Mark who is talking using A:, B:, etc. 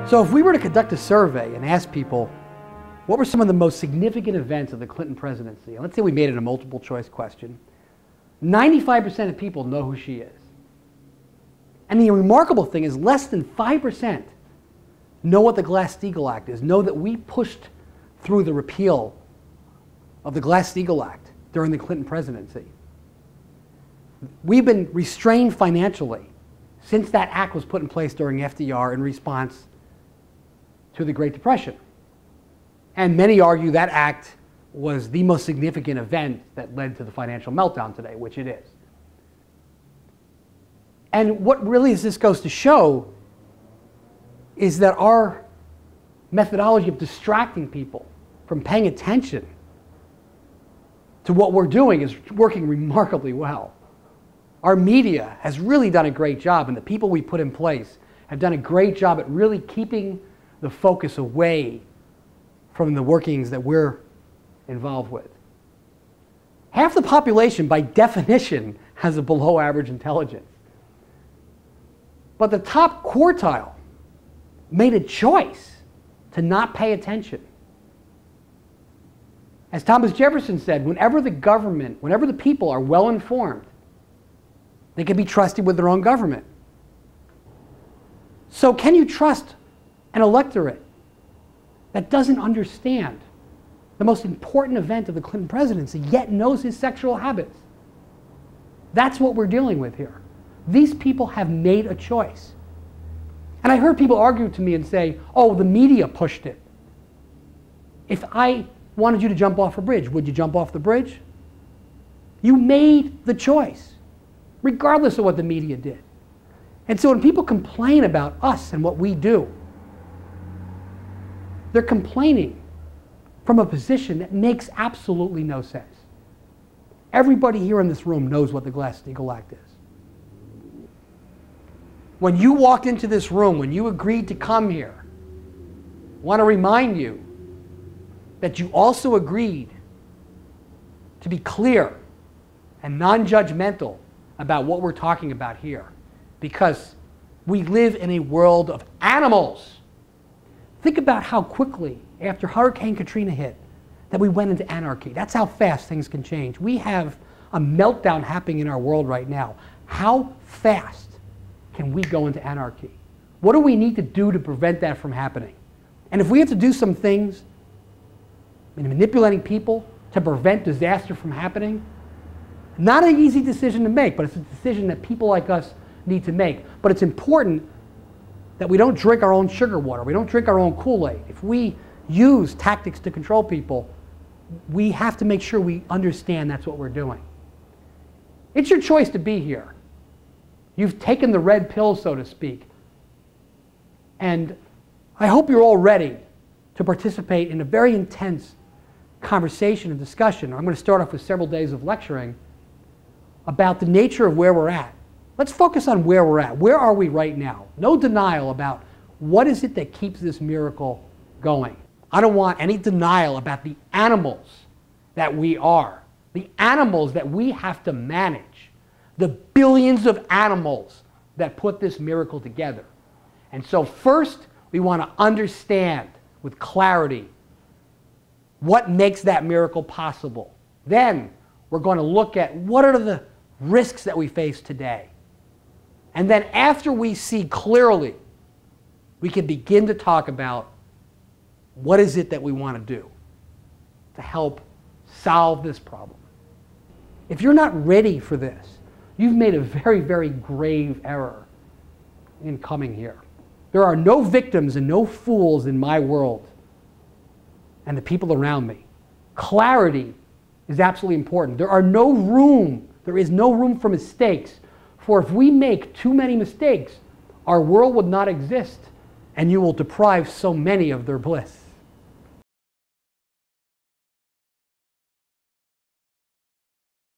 A: So if we were to conduct a survey and ask people, what were some of the most significant events of the Clinton presidency? And let's say we made it a multiple choice question. 95% of people know who she is. And the remarkable thing is less than 5% know what the Glass-Steagall Act is, know that we pushed through the repeal of the Glass-Steagall Act during the Clinton presidency. We've been restrained financially since that act was put in place during FDR in response to the Great Depression. And many argue that act was the most significant event that led to the financial meltdown today, which it is. And what really this goes to show is that our methodology of distracting people from paying attention to what we're doing is working remarkably well. Our media has really done a great job, and the people we put in place have done a great job at really keeping the focus away from the workings that we're involved with. Half the population, by definition, has a below average intelligence. But the top quartile made a choice to not pay attention. As Thomas Jefferson said, whenever the people are well informed, they can be trusted with their own government. So can you trust an electorate that doesn't understand the most important event of the Clinton presidency, yet knows his sexual habits? That's what we're dealing with here. These people have made a choice. And I heard people argue to me and say, oh, the media pushed it. If I wanted you to jump off a bridge, would you jump off the bridge? You made the choice, regardless of what the media did. And so when people complain about us and what we do, they're complaining from a position that makes absolutely no sense. Everybody here in this room knows what the Glass-Steagall Act is. When you walked into this room, when you agreed to come here, I want to remind you that you also agreed to be clear and non-judgmental about what we're talking about here, because we live in a world of animals. Think about how quickly, after Hurricane Katrina hit, that we went into anarchy. That's how fast things can change. We have a meltdown happening in our world right now. How fast can we go into anarchy? What do we need to do to prevent that from happening? And if we have to do some things in manipulating people to prevent disaster from happening, not an easy decision to make, but it's a decision that people like us need to make. But it's important that we don't drink our own sugar water. We don't drink our own Kool-Aid. If we use tactics to control people, we have to make sure we understand that's what we're doing. It's your choice to be here. You've taken the red pill, so to speak. And I hope you're all ready to participate in a very intense conversation and discussion. I'm going to start off with several days of lecturing about the nature of where we're at. Let's focus on where we're at. Where are we right now? No denial about what is it that keeps this miracle going. I don't want any denial about the animals that we are, the animals that we have to manage, the billions of animals that put this miracle together. And so first, we want to understand with clarity what makes that miracle possible. Then we're going to look at what are the risks that we face today. And then after we see clearly, we can begin to talk about what is it that we want to do to help solve this problem. If you're not ready for this, you've made a very, very grave error in coming here. There are no victims and no fools in my world and the people around me. Clarity is absolutely important. There is no room for mistakes. For if we make too many mistakes, our world would not exist, and you will deprive so many of their bliss.